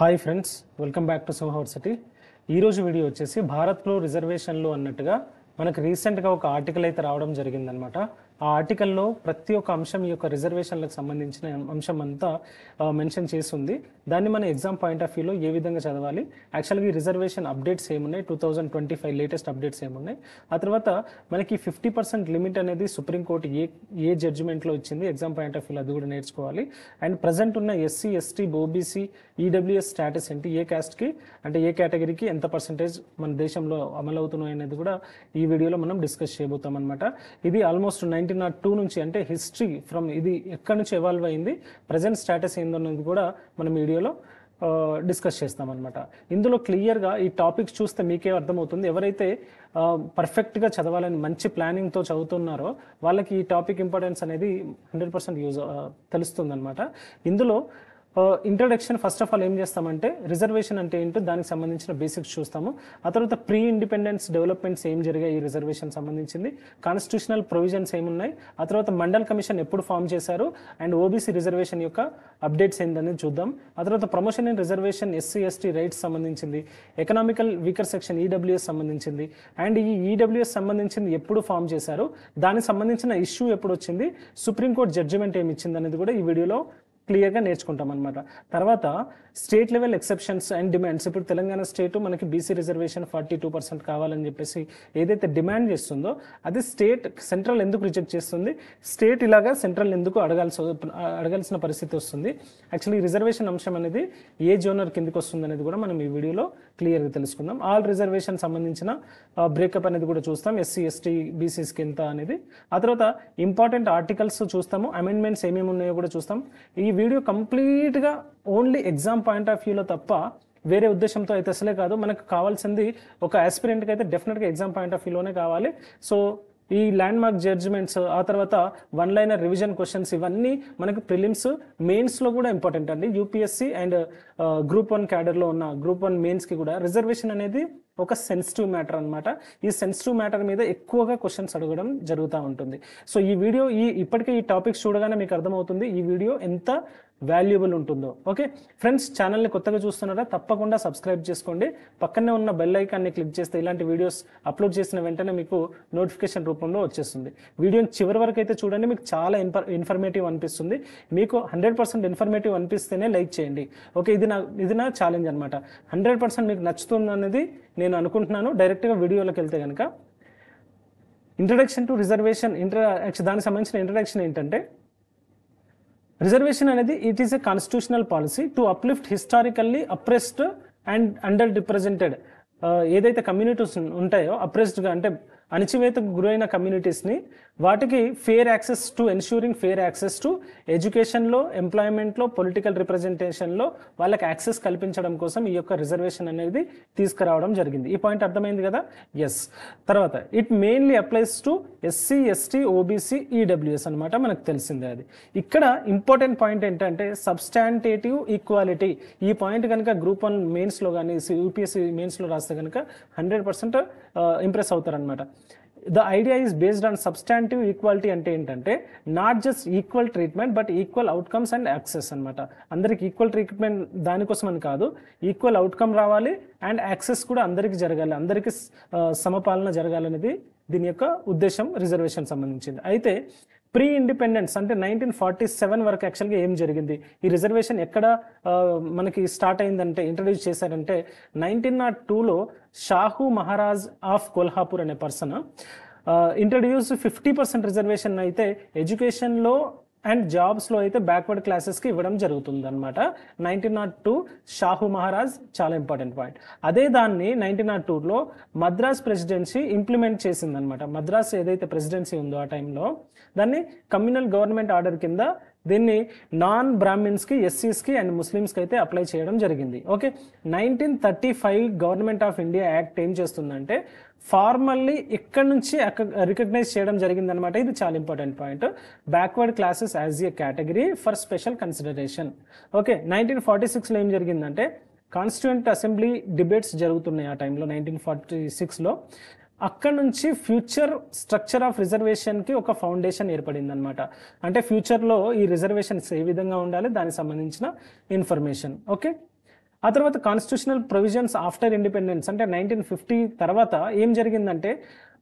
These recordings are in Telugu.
Hi friends, welcome back to Simhaversity. ఈరోజు వీడియో వచ్చేసి భారత్లో రిజర్వేషన్లు అన్నట్టుగా మనకు రీసెంట్గా ఒక ఆర్టికల్ అయితే రావడం జరిగిందనమాట. ఆ ఆర్టికల్లో ప్రతి ఒక్క అంశం ఈ యొక్క రిజర్వేషన్లకు సంబంధించిన అంశం అంతా మెన్షన్ చేస్తుంది. దాన్ని మన ఎగ్జామ్ పాయింట్ ఆఫ్ వ్యూలో ఏ విధంగా చదవాలి, యాక్చువల్గా ఈ రిజర్వేషన్ అప్డేట్స్ ఏమున్నాయి, 2025 లేటెస్ట్ అప్డేట్స్ ఏమున్నాయి, ఆ తర్వాత మనకి 50% లిమిట్ అనేది సుప్రీంకోర్టు ఏ జడ్జిమెంట్లో ఇచ్చింది, ఎగ్జామ్ పాయింట్ ఆఫ్ వ్యూలో అది కూడా నేర్చుకోవాలి. అండ్ ప్రజెంట్ ఉన్న SC, ST, OBC, EWS status ఏంటి, ఏ కాస్ట్కి అంటే ఏ కేటగిరీకి ఎంత పర్సంటేజ్ మన దేశంలో అమలు అవుతున్నాయి అనేది కూడా ఈ వీడియోలో మనం డిస్కస్ చేయబోతాం అనమాట. ఇది ఆల్మోస్ట్ 1902 నుంచి అంటే హిస్టరీ ఫ్రమ్ ఇది ఎక్కడి నుంచి ఎవాల్వ్ అయింది, ప్రజెంట్ స్టేటస్ ఏందన్నది కూడా మనం వీడియోలో డిస్కస్ చేస్తామన్నమాట. ఇందులో క్లియర్గా ఈ టాపిక్స్ చూస్తే మీకే అర్థమవుతుంది. ఎవరైతే పర్ఫెక్ట్గా చదవాలని మంచి ప్లానింగ్తో చదువుతున్నారో వాళ్ళకి ఈ టాపిక్ ఇంపార్టెన్స్ అనేది 100% యూజ్ తెలుస్తుంది అనమాట. ఇందులో ఇంట్రడక్షన్ ఫస్ట్ ఆఫ్ ఆల్ ఏం చేస్తామంటే రిజర్వేషన్ అంటే ఏంటో దానికి సంబంధించిన బేసిక్స్ చూస్తాము. ఆ తర్వాత ప్రీ ఇండిపెండెన్స్ డెవలప్మెంట్స్ ఏం జరిగాయి ఈ రిజర్వేషన్ సంబంధించింది, కాన్స్టిట్యూషనల్ ప్రొవిజన్స్ ఏమున్నాయి, ఆ తర్వాత మండల్ కమిషన్ ఎప్పుడు ఫామ్ చేశారు, అండ్ ఓబీసీ రిజర్వేషన్ యొక్క అప్డేట్స్ ఏంటనేది చూద్దాం. ఆ తర్వాత promotion in reservation SC ST rights సంబంధించింది, ఎకనామికల్ వీకర్ సెక్షన్ ఈడబ్ల్యూఎస్ సంబంధించింది, అండ్ ఈ ఈడబ్ల్యూఎస్ సంబంధించింది ఎప్పుడు ఫామ్ చేశారు, దానికి సంబంధించిన ఇష్యూ ఎప్పుడు వచ్చింది, సుప్రీంకోర్టు జడ్జిమెంట్ ఏమి ఇచ్చింది అనేది కూడా ఈ వీడియోలో క్లియర్గా నేర్చుకుంటాం అనమాట. తర్వాత state level exceptions and demands. ఇప్పుడు తెలంగాణ స్టేట్ మనకి బీసీ రిజర్వేషన్ 42% కావాలని చెప్పేసి ఏదైతే డిమాండ్ చేస్తుందో అది స్టేట్ సెంట్రల్ ఎందుకు రిజెక్ట్ చేస్తుంది, స్టేట్ ఇలాగా సెంట్రల్ ఎందుకు అడగాల్సిన పరిస్థితి వస్తుంది, యాక్చువల్లీ రిజర్వేషన్ అంశం అనేది ఏ జోనర్ కిందకి వస్తుంది అనేది కూడా మనం ఈ వీడియోలో క్లియర్గా తెలుసుకుందాం. ఆల్ రిజర్వేషన్ సంబంధించిన బ్రేకప్ అనేది కూడా చూస్తాం, ఎస్సీ ఎస్టీ బీసీస్కి ఎంత అనేది. ఆ తర్వాత ఇంపార్టెంట్ ఆర్టికల్స్ చూస్తాము, అమెండ్మెంట్స్ ఏమేమి ఉన్నాయో కూడా చూస్తాం. ఈ వీడియో కంప్లీట్గా ఓన్లీ ఎగ్జామ్ పాయింట్ ఆఫ్ వ్యూలో తప్ప వేరే ఉద్దేశంతో అయితే అసలే కాదు. మనకు కావాల్సింది ఒక ఆస్పిరెంట్కి అయితే డెఫినెట్గా ఎగ్జామ్ పాయింట్ ఆఫ్ వ్యూలోనే కావాలి. సో ఈ ల్యాండ్ మార్క్ జడ్జిమెంట్స్, ఆ తర్వాత వన్ లైనర్ రివిజన్ క్వశ్చన్స్, ఇవన్నీ మనకు ప్రిలిమ్స్ మెయిన్స్లో కూడా ఇంపార్టెంట్ అండి. యూపీఎస్సీ అండ్ గ్రూప్ 1 క్యాడర్లో ఉన్న గ్రూప్ 1 మెయిన్స్కి కూడా రిజర్వేషన్ అనేది ఒక సెన్సిటివ్ మ్యాటర్ అనమాట. ఈ సెన్సిటివ్ మ్యాటర్ మీద ఎక్కువగా క్వశ్చన్స్ అడగడం జరుగుతూ ఉంటుంది. సో ఈ వీడియో ఇప్పటికే ఈ టాపిక్స్ చూడగానే మీకు అర్థమవుతుంది ఈ వీడియో ఎంత వాల్యుబుల్ ఉంటుందో. ఓకే ఫ్రెండ్స్, ఛానల్ని కొత్తగా చూస్తున్నారా తప్పకుండా సబ్స్క్రైబ్ చేసుకోండి. పక్కనే ఉన్న బెల్ ఐకాన్ని క్లిక్ చేస్తే ఇలాంటి వీడియోస్ అప్లోడ్ చేసిన వెంటనే మీకు నోటిఫికేషన్ రూపంలో వచ్చేస్తుంది. వీడియోని చివరి వరకు అయితే చూడండి, మీకు చాలా ఇన్ఫర్మేటివ్ అనిపిస్తుంది. మీకు 100% ఇన్ఫర్మేటివ్ అనిపిస్తేనే లైక్ చేయండి. ఓకే, ఇది నా ఛాలెంజ్ అనమాట. 100% మీకు నచ్చుతుంది అనేది నేను అనుకుంటున్నాను. డైరెక్ట్గా వీడియోలోకి వెళ్తే కనుక ఇంట్రడక్షన్ టు రిజర్వేషన్ దానికి సంబంధించిన ఇంట్రడక్షన్ ఏంటంటే, రిజర్వేషన్ అనేది it is a constitutional policy to uplift historically oppressed and under represented ఏదైతే కమ్యూనిటీస్ ఉంటాయో, అప్రెస్డ్గా అంటే అణచివేతకు గురైన కమ్యూనిటీస్ని, వాటికి fair access to ensuring fair access to ఎడ్యుకేషన్లో, ఎంప్లాయ్మెంట్లో, పొలిటికల్ రిప్రజెంటేషన్లో వాళ్ళకి యాక్సెస్ కల్పించడం కోసం ఈ యొక్క రిజర్వేషన్ అనేది తీసుకురావడం జరిగింది. ఈ పాయింట్ అర్థమైంది కదా? ఎస్. తర్వాత it mainly applies to SC ST OBC EWS అనమాట, మనకు తెలిసిందే అది. ఇక్కడ ఇంపార్టెంట్ పాయింట్ ఏంటంటే సబ్స్టాంటేటివ్ ఈక్వాలిటీ. ఈ పాయింట్ కనుక గ్రూప్ 1 మెయిన్స్లో కానీ యూపీఎస్సీ మెయిన్స్లో రాస్తే కనుక 100% ఇంప్రెస్ అవుతారనమాట. The idea is based on substantive equality. అంటే ఏంటంటే not just equal treatment but equal outcomes and access అనమాట. అందరికి ఈక్వల్ ట్రీట్మెంట్ దానికోసం అని కాదు, ఈక్వల్ అవుట్కమ్ రావాలి అండ్ యాక్సెస్ కూడా అందరికీ జరగాలి, అందరికీ సమపాలన జరగాలనేది దీని యొక్క ఉద్దేశం రిజర్వేషన్ సంబంధించింది. అయితే ప్రీ ఇండిపెండెన్స్ అంటే 1947 వరకు యాక్చువల్గా ఏం జరిగింది, ఈ రిజర్వేషన్ ఎక్కడ మనకి స్టార్ట్ అయిందంటే, ఇంట్రడ్యూస్ చేశారంటే 1902లో షాహు మహారాజ్ ఆఫ్ కొల్హాపూర్ అనే పర్సన్ ఇంట్రడ్యూస్ 50% రిజర్వేషన్ అయితే ఎడ్యుకేషన్లో అండ్ జాబ్స్లో అయితే బ్యాక్వర్డ్ క్లాసెస్కి ఇవ్వడం జరుగుతుంది అనమాట. 1902 షాహు మహారాజ్, చాలా ఇంపార్టెంట్ పాయింట్. అదే దాన్ని 1902లో మద్రాస్ ప్రెసిడెన్సీ ఇంప్లిమెంట్ చేసిందనమాట. మద్రాస్ ఏదైతే ప్రెసిడెన్సీ ఉందో ఆ టైంలో దాన్ని కమ్యూనల్ గవర్నమెంట్ ఆర్డర్ కింద దీన్ని నాన్ బ్రాహ్మిన్స్కి, ఎస్సీస్కి అండ్ ముస్లిమ్స్కి అయితే అప్లై చేయడం జరిగింది. Okay, 1935 government of India act ఏం చేస్తుందంటే ఫార్మల్లీ ఇక్కడి నుంచి రికగ్నైజ్ చేయడం జరిగిందనమాట. ఇది చాలా important point. Backward classes as a category for special consideration. Okay, 1946లో ఏం జరిగిందంటే కాన్స్టిట్యూయెంట్ అసెంబ్లీ డిబేట్స్ జరుగుతున్నాయి ఆ టైంలో 1946లో. అక్కడ నుంచి ఫ్యూచర్ స్ట్రక్చర్ ఆఫ్ రిజర్వేషన్కి ఒక ఫౌండేషన్ ఏర్పడింది అనమాట. అంటే ఫ్యూచర్లో ఈ రిజర్వేషన్స్ ఏ విధంగా ఉండాలి దానికి సంబంధించిన ఇన్ఫర్మేషన్. ఓకే, ఆ తర్వాత కాన్స్టిట్యూషనల్ ప్రొవిజన్స్ ఆఫ్టర్ ఇండిపెండెన్స్ అంటే 1950 తర్వాత ఏం జరిగిందంటే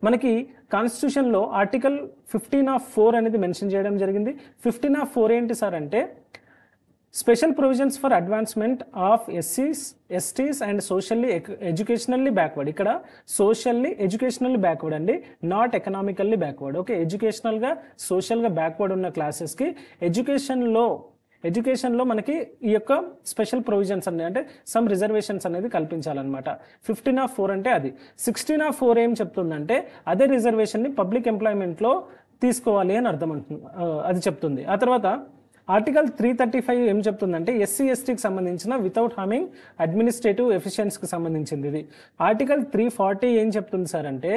మనకి కాన్స్టిట్యూషన్లో ఆర్టికల్ 15(4) అనేది మెన్షన్ చేయడం జరిగింది. 15(4) ఏంటి సార్ అంటే special provisions for advancement of ఎస్సీస్, STs and socially educationally backward. ఇక్కడ సోషల్లీ ఎడ్యుకేషనల్లీ బ్యాక్వర్డ్ అండి, నాట్ ఎకనామికల్లీ బ్యాక్వర్డ్. ఓకే, ఎడ్యుకేషనల్గా సోషల్గా బ్యాక్వర్డ్ ఉన్న క్లాసెస్కి ఎడ్యుకేషన్లో మనకి ఈ యొక్క స్పెషల్ ప్రొవిజన్స్ అనేది అంటే సమ్ రిజర్వేషన్స్ అనేది కల్పించాలన్నమాట. 15(4) అంటే అది. 16(4) ఏం చెప్తుందంటే అదే రిజర్వేషన్ని పబ్లిక్ ఎంప్లాయ్మెంట్లో తీసుకోవాలి అని అర్థం అంటుంది, అది చెప్తుంది. ఆ తర్వాత ఆర్టికల్ 335 ఏం చెప్తుందంటే ఎస్సీ ఎస్టీకి సంబంధించిన వితౌట్ హార్మింగ్ అడ్మినిస్ట్రేటివ్ ఎఫిషియన్సీకి సంబంధించింది ఇది. ఆర్టికల్ 340 ఏం చెప్తుంది సార్ అంటే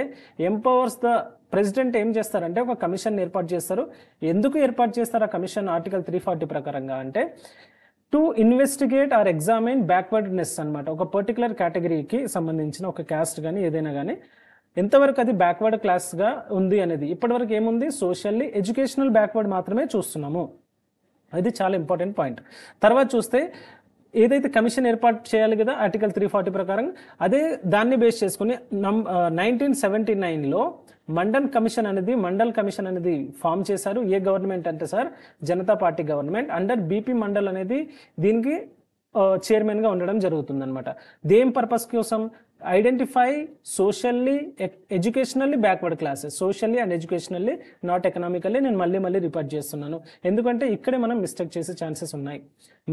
ఎంపవర్స్ ద ప్రెసిడెంట్ ఏం చేస్తారంటే ఒక కమిషన్ ఏర్పాటు చేస్తారు. ఎందుకు ఏర్పాటు చేస్తారు ఆ కమిషన్ ఆర్టికల్ 340 ప్రకారంగా అంటే to investigate or examine backwardness అనమాట. ఒక పర్టికులర్ కేటగిరీకి సంబంధించిన ఒక క్యాస్ట్ కానీ ఏదైనా కానీ ఎంతవరకు అది బ్యాక్వర్డ్ క్లాస్గా ఉంది అనేది. ఇప్పటివరకు ఏముంది, సోషల్లీ ఎడ్యుకేషనల్ బ్యాక్వర్డ్ మాత్రమే చూస్తున్నాము. అది చాలా ఇంపార్టెంట్ పాయింట్. తర్వాత చూస్తే ఏదైతే కమిషన్ ఏర్పాటు చేయాలి కదా ఆర్టికల్ 340 ప్రకారం, అదే దాన్ని బేస్ చేసుకుని 1979లో మండల్ కమిషన్ అనేది ఫామ్ చేశారు. ఏ గవర్నమెంట్ అంటే sir Janata party government under BP mandal అనేది దీనికి చైర్మన్గా ఉండడం జరుగుతుంది అనమాట. దేని పర్పస్ కోసం identify socially educationally backward classes, socially and educationally not economically. నేను మళ్ళీ రిపీట్ చేస్తున్నాను ఎందుకంటే ఇక్కడే మనం మిస్టేక్ చేసే ఛాన్సెస్ ఉన్నాయి.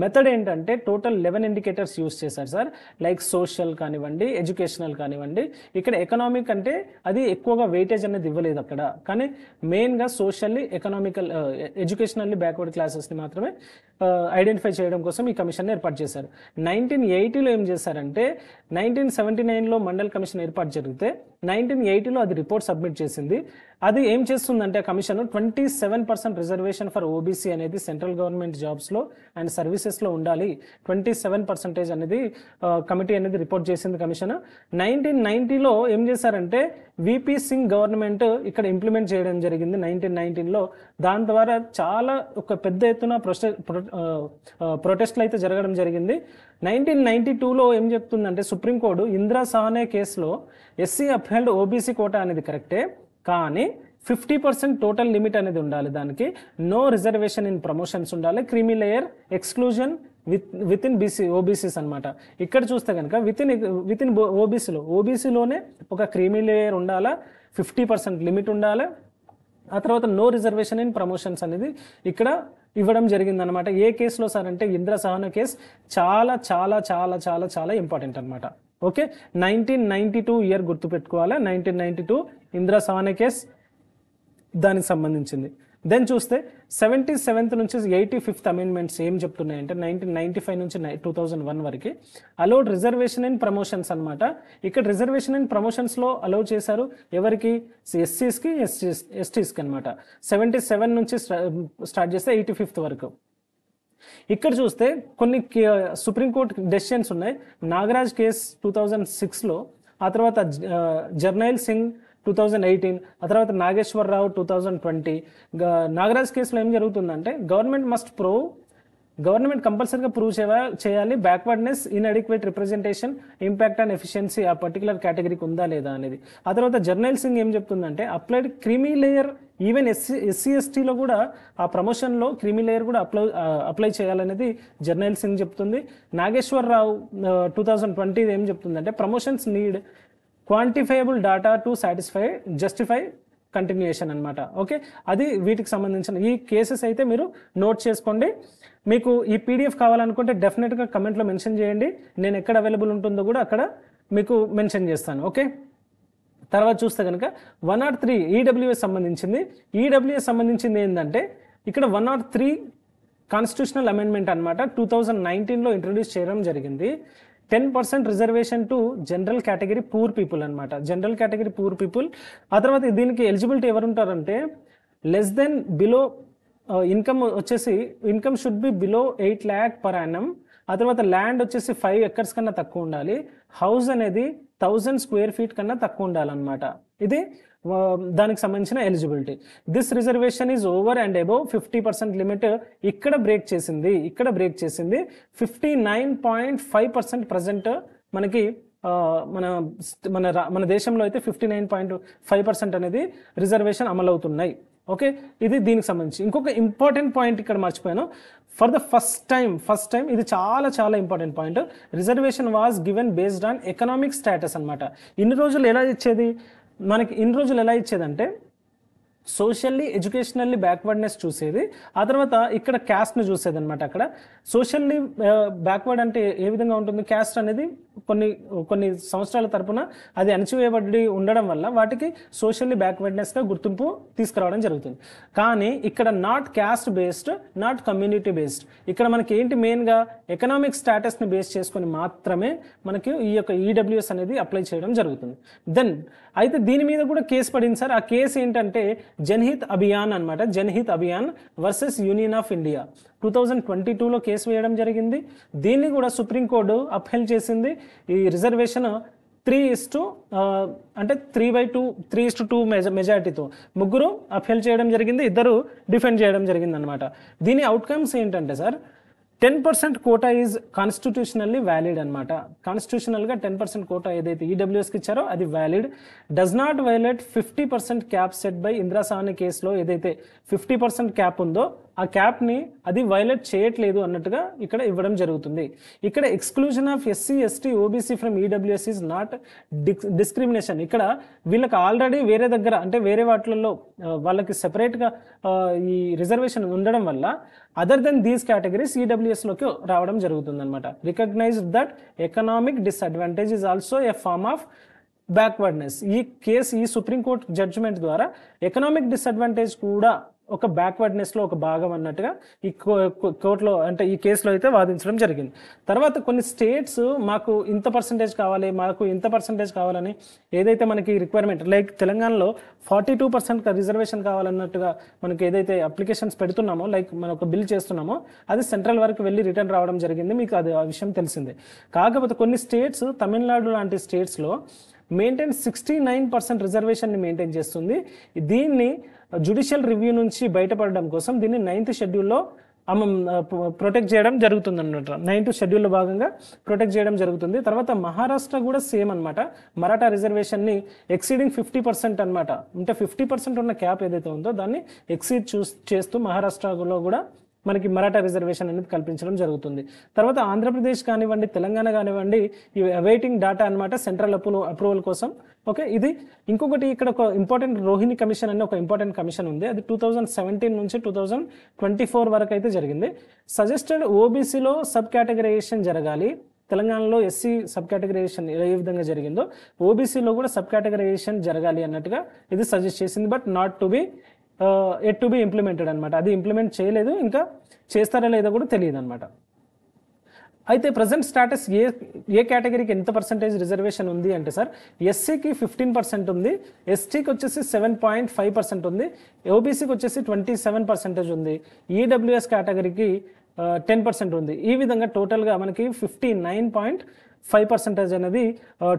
మెథడ్ ఏంటంటే టోటల్ 11 ఇండికేటర్స్ యూస్ చేశారు సార్, లైక్ సోషల్ కానివ్వండి, ఎడ్యుకేషనల్ కానివ్వండి. ఇక్కడ ఎకనామిక్ అంటే అది ఎక్కువగా వెయిటేజ్ అనేది ఇవ్వలేదు అక్కడ, కానీ మెయిన్గా సోషల్లీ ఎకనామికల్ ఎడ్యుకేషనల్లీ బ్యాక్వర్డ్ క్లాసెస్ని మాత్రమే ఐడెంటిఫై చేయడం కోసం ఈ కమిషన్ ఏర్పాటు చేశారు. 1980లో ఏం చేశారంటే 1979లో మండల్ కమిషన్ ఏర్పాటు జరిగితే 1980లో అది రిపోర్ట్ సబ్మిట్ చేసింది. అది ఏం చేస్తుందంటే ఆ కమిషన్ 27% రిజర్వేషన్ ఫర్ ఓబీసీ అనేది సెంట్రల్ గవర్నమెంట్ జాబ్స్లో అండ్ సర్వీసెస్లో ఉండాలి. 27% అనేది కమిటీ అనేది రిపోర్ట్ చేసింది కమిషన్. 1990లో ఏం చేశారంటే విపి సింగ్ గవర్నమెంట్ ఇక్కడ ఇంప్లిమెంట్ చేయడం జరిగింది 1919లో. దాని ద్వారా చాలా ఒక పెద్ద ఎత్తున ప్రొటెస్ట్లు అయితే జరగడం జరిగింది. 1992లో ఏం చెప్తుందంటే సుప్రీంకోర్టు ఇందిరా సాహ్నే కేసులో ఎస్సీ అప్హెల్డ్ ఓబీసీ కోటా అనేది కరెక్టే, కానీ 50% టోటల్ లిమిట్ అనేది ఉండాలి. దానికి నో రిజర్వేషన్ ఇన్ ప్రమోషన్స్ ఉండాలి, creamy layer exclusion with in OBCs అనమాట. ఇక్కడ చూస్తే కనుక విత్ ఇన్ ఓబీసీలోనే ఒక క్రీమీ లేయర్ ఉండాలా, 50% లిమిట్ ఉండాలి. ఆ తర్వాత నో రిజర్వేషన్ ఇన్ ప్రమోషన్స్ అనేది ఇక్కడ ఇవ్వడం జరిగిందనమాట. ఏ కేసులో సార్ అంటే ఇందిరా సాహ్నే కేసు చాలా చాలా చాలా చాలా చాలా ఇంపార్టెంట్ అనమాట. ఓకే, 1992 ఇయర్ గుర్తుపెట్టుకోవాలి. 1992 ఇందిరా సాహ్నే కేస్ దానికి సంబంధించింది. దెన్ చూస్తే 77th నుంచి 85th అమెండ్మెంట్స్ ఏం చెప్తున్నాయంటే 1995 నుంచి 2001 వరకు అలౌడ్ రిజర్వేషన్ ఇన్ ప్రమోషన్స్ అనమాట. ఇక్కడ రిజర్వేషన్ ఇన్ ప్రమోషన్స్లో అలౌ చేశారు ఎవరికి, ఎస్సీస్కి ఎస్టీస్కి అనమాట. 77 నుంచి స్టార్ట్ చేస్తే 85th వరకు. ఇక్కడ చూస్తే కొన్ని సుప్రీంకోర్టు డెసిషన్స్ ఉన్నాయి. నాగరాజ్ కేస్ 2006లో, ఆ తర్వాత జర్నైల్ సింగ్ 2018, ఆ తర్వాత నాగేశ్వరరావు 2020. నాగరాజ్ కేసులో ఏం జరుగుతుందంటే గవర్నమెంట్ కంపల్సరీగా ప్రూవ్ చేయాలి backwardness, inadequate representation, impact and efficiency ఆ పర్టికులర్ కేటగిరీకి ఉందా లేదా అనేది. ఆ తర్వాత జర్నైల్ సింగ్ ఏం చెప్తుందంటే applied creamy layer even SC ఎస్టీలో కూడా ఆ ప్రమోషన్లో క్రీమీ లేయర్ కూడా అప్లై చేయాలనేది జర్నైల్ సింగ్ చెప్తుంది. నాగేశ్వరరావు 2020 ఏం చెప్తుందంటే promotions need quantifiable data to justify continuation అనమాట. ఓకే, అది వీటికి సంబంధించిన ఈ కేసెస్ అయితే మీరు నోట్ చేసుకోండి. మీకు ఈ పీడిఎఫ్ కావాలనుకుంటే డెఫినెట్గా కమెంట్లో మెన్షన్ చేయండి. నేను ఎక్కడ అవైలబుల్ ఉంటుందో కూడా అక్కడ మీకు మెన్షన్ చేస్తాను. ఓకే, తర్వాత చూస్తే కనుక 103 ఈడబ్ల్యూఎస్ సంబంధించింది. ఈడబ్ల్యూఎస్ సంబంధించింది ఏంటంటే ఇక్కడ 103 కాన్స్టిట్యూషనల్ అమెండ్మెంట్ అనమాట 2019లో ఇంట్రొడ్యూస్ చేయడం జరిగింది. 10% reservation to general category poor people అనమాట. General category poor people. ఆ తర్వాత దీనికి ఎలిజిబిలిటీ ఎవరు ఉంటారంటే less than below income should be below 8 lakh per annum. ఆ తర్వాత ల్యాండ్ వచ్చేసి 5 acres కన్నా తక్కువ ఉండాలి. హౌస్ అనేది 1000 square feet కన్నా తక్కువ ఉండాలన్నమాట. ఇది దానికి సంబంధించిన eligibility. This reservation is over and above 50% limit ఇక్కడ బ్రేక్ చేసింది 59.5% ప్రజెంట్ మనకి మన మన మన దేశంలో అయితే 59.5% అనేది రిజర్వేషన్ అమలవుతున్నాయి. ఓకే, ఇది దీనికి సంబంధించి. ఇంకొక ఇంపార్టెంట్ పాయింట్ ఇక్కడ మర్చిపోయాను. ఫర్ ద ఫస్ట్ టైం ఇది చాలా చాలా important point. Reservation was given based on economic status అనమాట. ఇన్ని రోజులు ఎలా ఇచ్చేదంటే సోషల్లీ ఎడ్యుకేషనల్లీ బ్యాక్వర్డ్నెస్ చూసేది, ఆ తర్వాత ఇక్కడ క్యాస్ట్ని చూసేది అనమాట. అక్కడ సోషల్లీ బ్యాక్వర్డ్ అంటే ఏ విధంగా ఉంటుంది, క్యాస్ట్ అనేది కొన్ని సంవత్సరాల తరపున అది అణచివేయబడి ఉండడం వల్ల వాటికి సోషల్లీ బ్యాక్వర్డ్నెస్గా గుర్తింపు తీసుకురావడం జరుగుతుంది. కానీ ఇక్కడ not caste based, not community based, ఇక్కడ మనకి ఏంటి మెయిన్గా ఎకనామిక్ స్టేటస్ని బేస్ చేసుకొని మాత్రమే మనకి ఈ యొక్క ఈడబ్ల్యూఎస్ అనేది అప్లై చేయడం జరుగుతుంది. దెన్ అయితే దీని మీద కూడా కేసు పడింది సార్. ఆ కేసు ఏంటంటే జన్హిత్ అభియాన్ అనమాట. Janhit Abhiyan versus Union of India 2022లో కేసు వేయడం జరిగింది. దీన్ని కూడా సుప్రీంకోర్టు అప్హెల్డ్ చేసింది. ఈ రిజర్వేషన్ 3:2 మెజారిటీతో ముగ్గురు అప్హెల్డ్ చేయడం జరిగింది, ఇద్దరు డిఫెండ్ చేయడం జరిగింది అనమాట. దీని అవుట్కమ్స్ ఏంటంటే sir 10% quota is constitutionally valid అనమాట. కాన్స్టిట్యూషనల్గా 10% కోటా ఏదైతే ఈడబ్ల్యూఎస్కి ఇచ్చారో అది valid. Does not violate 50% cap set by Indira Sawhney కేసులో ఏదైతే 50% క్యాప్ ఉందో ఆ క్యాప్ని అది వైలేట్ చేయట్లేదు అన్నట్టుగా ఇక్కడ ఇవ్వడం జరుగుతుంది. ఇక్కడ exclusion of SC ST OBC from EWS is not discrimination. ఇక్కడ వీళ్ళకి ఆల్రెడీ వేరే దగ్గర అంటే వేరే వాటిల్లో వాళ్ళకి సెపరేట్గా ఈ రిజర్వేషన్ ఉండడం వల్ల అదర్ దెన్ దీస్ కేటగిరీస్ ఈడబ్ల్యూఎస్లోకి రావడం జరుగుతుంది అనమాట. Recognise that economic disadvantage is also a form of backwardness. ఈ సుప్రీంకోర్టు జడ్జిమెంట్ ద్వారా ఎకనామిక్ డిస్అడ్వాంటేజ్ కూడా ఒక బ్యాక్వర్డ్నెస్లో ఒక భాగం అన్నట్టుగా ఈ కోర్టులో అంటే ఈ కేసులో అయితే వాదించడం జరిగింది. తర్వాత కొన్ని స్టేట్స్ మాకు ఇంత పర్సంటేజ్ కావాలని ఏదైతే మనకి రిక్వైర్మెంట్, లైక్ తెలంగాణలో 42% రిజర్వేషన్ కావాలన్నట్టుగా మనకి ఏదైతే అప్లికేషన్స్ పెడుతున్నామో, లైక్ మనం ఒక బిల్ చేస్తున్నామో అది సెంట్రల్ వరకు వెళ్ళి రిటర్న్ రావడం జరిగింది. మీకు అది ఆ విషయం తెలిసిందే. కాకపోతే కొన్ని స్టేట్స్, తమిళనాడు లాంటి స్టేట్స్లో 69% రిజర్వేషన్ని మెయింటైన్ చేస్తుంది. దీన్ని జ్యుడిషియల్ రివ్యూ నుంచి బయటపడడం కోసం దీన్ని 9th షెడ్యూల్లో ప్రొటెక్ట్ చేయడం జరుగుతుంది అన్నమాట. 9th షెడ్యూల్లో భాగంగా ప్రొటెక్ట్ చేయడం జరుగుతుంది. తర్వాత మహారాష్ట్ర కూడా సేమ్ అనమాట. మరాఠా రిజర్వేషన్ని ఎక్సీడింగ్ 50% అనమాట. అంటే 50% ఉన్న క్యాప్ ఏదైతే ఉందో దాన్ని ఎక్సీడ్ చేస్తూ మహారాష్ట్రలో కూడా మనకి మరాఠా రిజర్వేషన్ అనేది కల్పించడం జరుగుతుంది. తర్వాత ఆంధ్రప్రదేశ్ కానివ్వండి, తెలంగాణ కానివ్వండి, ఇవి అవైటింగ్ డాటా అనమాట సెంట్రల్ అప్రూవల్ కోసం. ఓకే, ఇది ఇంకొకటి ఇక్కడ ఒక ఇంపార్టెంట్ రోహిణి కమిషన్ అనే ఒక ఇంపార్టెంట్ కమిషన్ ఉంది. అది 2017 నుంచి 2024 వరకు అయితే జరిగింది. సజెస్టెడ్ ఓబీసీలో సబ్ కేటగరైజేషన్ జరగాలి. తెలంగాణలో ఎస్సీ సబ్ కేటగరైజేషన్ ఏ విధంగా జరిగిందో ఓబీసీలో కూడా సబ్ కేటగరైజేషన్ జరగాలి అన్నట్టుగా ఇది సజెస్ట్ చేసింది. But not to be at to be implemented అనమాట. అది ఇంప్లిమెంట్ చేయలేదు, ఇంకా చేస్తారా లేదా కూడా తెలియదు అనమాట. అయితే ప్రజెంట్ స్టాటస్ ఏ కేటగిరీకి ఎంత పర్సెంటేజ్ రిజర్వేషన్ ఉంది అంటే సార్, ఎస్సీకి 15% ఉంది, ఎస్టీకి వచ్చేసి 7.5% ఉంది, ఓబీసీకి వచ్చేసి 27% ఉంది, ఈడబ్ల్యూఎస్ కేటగిరీకి 10% ఉంది. ఈ విధంగా టోటల్గా మనకి 59.5% అనేది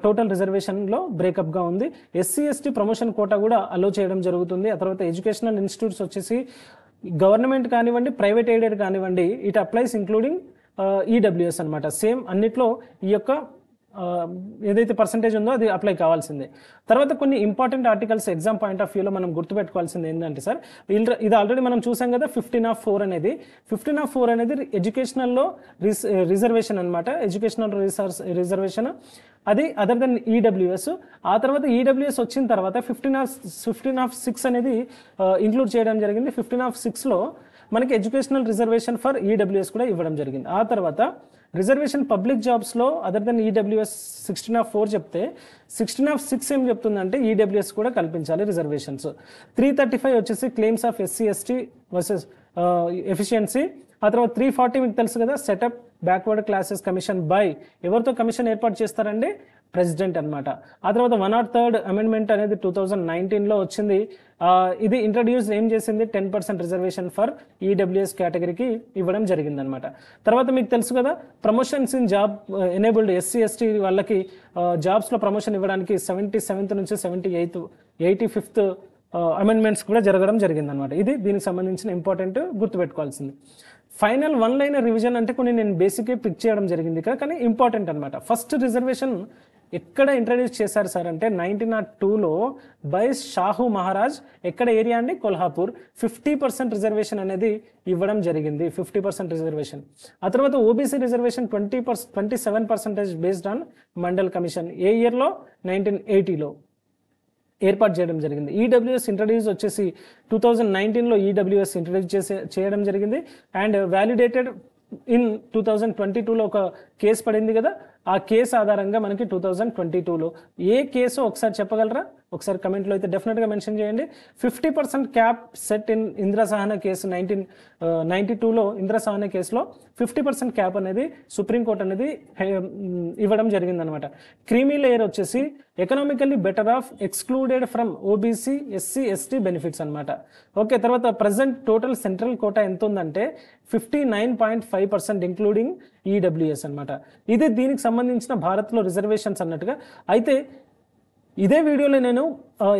టోటల్ రిజర్వేషన్లో బ్రేకప్గా ఉంది. ఎస్సీ ఎస్టీ ప్రమోషన్ కోటా కూడా అలో చేయడం జరుగుతుంది. ఆ తర్వాత ఎడ్యుకేషనల్ ఇన్స్టిట్యూట్స్ వచ్చేసి గవర్నమెంట్ కానివ్వండి, ప్రైవేట్ ఎయిడెడ్ కానివ్వండి, ఇట్ అప్లైస్ ఇంక్లూడింగ్ ఈడబ్ల్యూఎస్ అనమాట. సేమ్ అన్నిట్లో ఈ యొక్క ఏదైతే పర్సంటేజ్ ఉందో అది అప్లై కావాల్సిందే. తర్వాత కొన్ని important articles exam point of వ్యూలో మనం గుర్తుపెట్టుకోవాల్సింది ఏంటంటే సార్, ఇది ఆల్రెడీ మనం చూసాం కదా 15(4) అనేది. 15(4) అనేది ఎడ్యుకేషనల్లో రిజర్వేషన్ అనమాట. ఎడ్యుకేషనల్ రిజర్వేషన్ అది అదర్ దెన్ ఈడబ్ల్యూఎస్. ఆ తర్వాత ఈడబ్ల్యూఎస్ వచ్చిన తర్వాత 15(6) అనేది ఇంక్లూడ్ చేయడం జరిగింది. 15(6)లో మనకి ఎడ్యుకేషనల్ రిజర్వేషన్ ఫర్ ఈడబ్ల్యూఎస్ కూడా ఇవ్వడం జరిగింది. ఆ తర్వాత రిజర్వేషన్ పబ్లిక్ జాబ్స్లో అదర్ దెన్ ఈడబ్ల్యూఎస్ 16(4) చెప్తే 16(6) ఏం చెప్తుందంటే ఈడబ్ల్యూఎస్ కూడా కల్పించాలి రిజర్వేషన్స్. 335 వచ్చేసి claims of SC ST versus efficiency. ఆ తర్వాత 340 మీకు తెలుసు కదా, setup backward classes commission by ఎవరితో కమిషన్ ఏర్పాటు చేస్తారండి, ప్రెసిడెంట్ అనమాట. ఆ తర్వాత 103rd అమెండ్మెంట్ అనేది 2019లో వచ్చింది. ఇది ఇంట్రడ్యూస్ ఏం చేసింది, 10% రిజర్వేషన్ ఫర్ ఈడబ్ల్యూఎస్ కేటగిరీకి ఇవ్వడం జరిగింది అనమాట. తర్వాత మీకు తెలుసు కదా, promotions in job enabled SC ST వాళ్ళకి జాబ్స్లో ప్రమోషన్ ఇవ్వడానికి 77th నుంచి 78th 85th అమెండ్మెంట్స్ కూడా జరగడం జరిగిందనమాట. ఇది దీనికి సంబంధించిన ఇంపార్టెంట్ గుర్తుపెట్టుకోవాల్సింది. ఫైనల్ 1 లైనర్ రివిజన్ అంటే కొన్ని నేను బేసిక్గా పిక్ చేయడం జరిగింది ఇక్కడ, కానీ ఇంపార్టెంట్ అనమాట. ఫస్ట్ రిజర్వేషన్ ఎక్కడ ఇంట్రడ్యూస్ చేశారు సార్ అంటే 1902లో బై షాహు మహారాజ్. ఎక్కడ ఏరియా అండి? కొల్హాపూర్. 50% రిజర్వేషన్ అనేది ఇవ్వడం జరిగింది, 50% రిజర్వేషన్. ఆ తర్వాత OBC reservation 27% based on Mandal commission. ఏ ఇయర్లో? 1980లో ఏర్పాటు చేయడం జరిగింది. ఈడబ్ల్యూఎస్ ఇంట్రడ్యూస్ వచ్చేసి 2019లో ఈడబ్ల్యూఎస్ ఇంట్రడ్యూస్ చేయడం జరిగింది. అండ్ వ్యాలిడేటెడ్ ఇన్ 2022లో ఒక కేసు పడింది కదా, ఆ కేసు ఆధారంగా మనకి 2022లో ఏ కేసు ఒకసారి చెప్పగలరా? ఒకసారి కమెంట్లో అయితే డెఫినెట్గా మెన్షన్ చేయండి. 50% cap set in Indira Sawhney case 1992లో ఇందిరా సహానా కేసులో 50% క్యాప్ అనేది సుప్రీంకోర్టు అనేది ఇవ్వడం జరిగిందనమాట. క్రీమీ లేయర్ వచ్చేసి economically better off excluded from OBC SC ST benefits అనమాట. ఓకే, తర్వాత ప్రజెంట్ టోటల్ సెంట్రల్ కోటా ఎంత ఉందంటే 59.5% ఇంక్లూడింగ్ ఈడబ్ల్యూఎస్ అనమాట. ఇది దీనికి సంబంధించిన భారత్లో రిజర్వేషన్స్ అన్నట్టుగా. అయితే ఇదే వీడియోలో నేను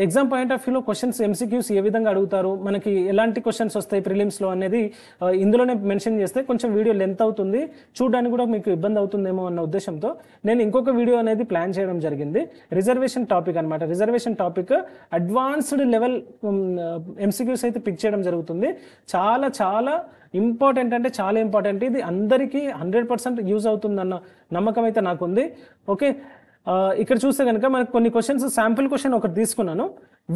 ఎగ్జామ్ పాయింట్ ఆఫ్ వ్యూలో క్వశ్చన్స్ ఎంసీక్యూస్ ఏ విధంగా అడుగుతారు, మనకి ఎలాంటి క్వశ్చన్స్ వస్తాయి ప్రిలిమ్స్లో అనేది ఇందులోనే మెన్షన్ చేస్తే కొంచెం వీడియో లెంత్ అవుతుంది, చూడడానికి కూడా మీకు ఇబ్బంది అవుతుందేమో అన్న ఉద్దేశంతో నేను ఇంకొక వీడియో అనేది ప్లాన్ చేయడం జరిగింది. రిజర్వేషన్ టాపిక్ అనమాట. Reservation topic advanced level MCQs అయితే పిక్ చేయడం జరుగుతుంది. చాలా చాలా ఇంపార్టెంట్ అంటే చాలా ఇంపార్టెంట్. ఇది అందరికీ 100% యూజ్ అవుతుందన్న నమ్మకం అయితే నాకుంది. ఓకే, ఇక్కడ చూస్తే కనుక మనకు కొన్ని క్వశ్చన్స్, శాంపుల్ క్వశ్చన్ ఒకటి తీసుకున్నాను.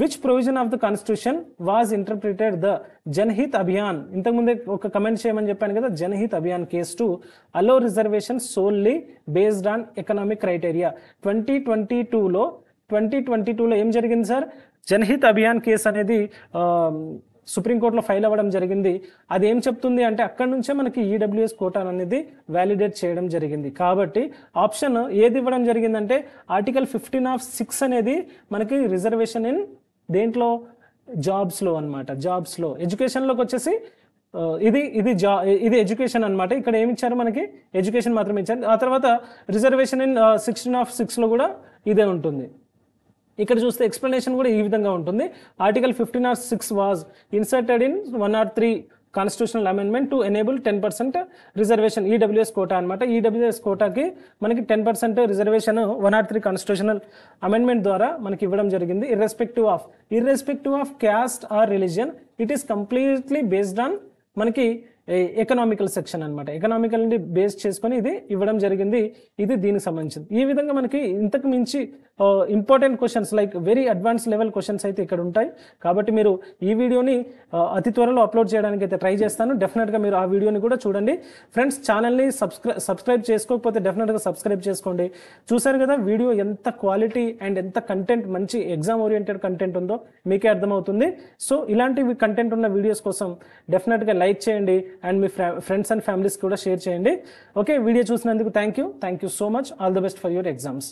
Which provision of the constitution was interpreted the Janhit Abhiyan? ఇంతకుముందే ఒక కమెంట్ చేయమని చెప్పాను కదా, Janhit Abhiyan case to allow reservation solely based on economic criteria. 2022లో ఏం జరిగింది సార్? జనహిత్ అభియాన్ కేసు అనేది సుప్రీంకోర్టులో ఫైల్ అవ్వడం జరిగింది. అది ఏం చెప్తుంది అంటే అక్కడ నుంచే మనకి ఈడబ్ల్యూఎస్ కోటా అనేది వ్యాలిడేట్ చేయడం జరిగింది. కాబట్టి ఆప్షన్ ఏది ఇవ్వడం జరిగిందంటే ఆర్టికల్ 15(6) అనేది మనకి రిజర్వేషన్ ఇన్ దేంట్లో? జాబ్స్లో అనమాట. జాబ్స్లో. ఎడ్యుకేషన్లోకి వచ్చేసి ఇది ఎడ్యుకేషన్ అనమాట. ఇక్కడ ఏమి ఇచ్చారు? మనకి ఎడ్యుకేషన్ మాత్రమే ఇచ్చారు. ఆ తర్వాత రిజర్వేషన్ ఇన్ 16(6)లో కూడా ఇదే ఉంటుంది. ఇక్కడ చూస్తే ఎక్స్ప్లెనేషన్ కూడా ఈ విధంగా ఉంటుంది. Article 15(6) was inserted in 103 constitutional amendment to enable 10% reservation EWS quota అనమాట. ఈడబ్ల్యూఎస్ కోటాకి మనకి 10% రిజర్వేషన్ 103 కాన్స్టిట్యూషనల్ అమెండ్మెంట్ ద్వారా మనకి ఇవ్వడం జరిగింది. Irrespective of caste or religion, it is completely based on మనకి ఎకనామికల్ సెక్షన్ అనమాట. ఎకనామికల్ బేస్ చేసుకొని ఇది ఇవ్వడం జరిగింది. ఇది దీనికి సంబంధించింది. ఈ విధంగా మనకి ఇంతకు మించి important questions like very advance level questions అయితే ఇక్కడ ఉంటాయి. కాబట్టి మీరు ఈ వీడియోని అతి త్వరలో అప్లోడ్ చేయడానికి అయితే ట్రై చేస్తాను. డెఫినెట్గా మీరు ఆ వీడియోని కూడా చూడండి. ఫ్రెండ్స్, ఛానల్ని సబ్స్క్రైబ్ చేసుకోకపోతే డెఫినెట్గా సబ్స్క్రైబ్ చేసుకోండి. చూసారు కదా వీడియో ఎంత క్వాలిటీ అండ్ ఎంత కంటెంట్, మంచి ఎగ్జామ్ ఓరియంటెడ్ కంటెంట్ ఉందో మీకే అర్థమవుతుంది. సో ఇలాంటి కంటెంట్ ఉన్న వీడియోస్ కోసం డెఫినెట్గా లైక్ చేయండి and me friends and families కూడా షేర్ చేయండి. ఓకే, వీడియో చూసినందుకు thank you so much. All the best for your exams.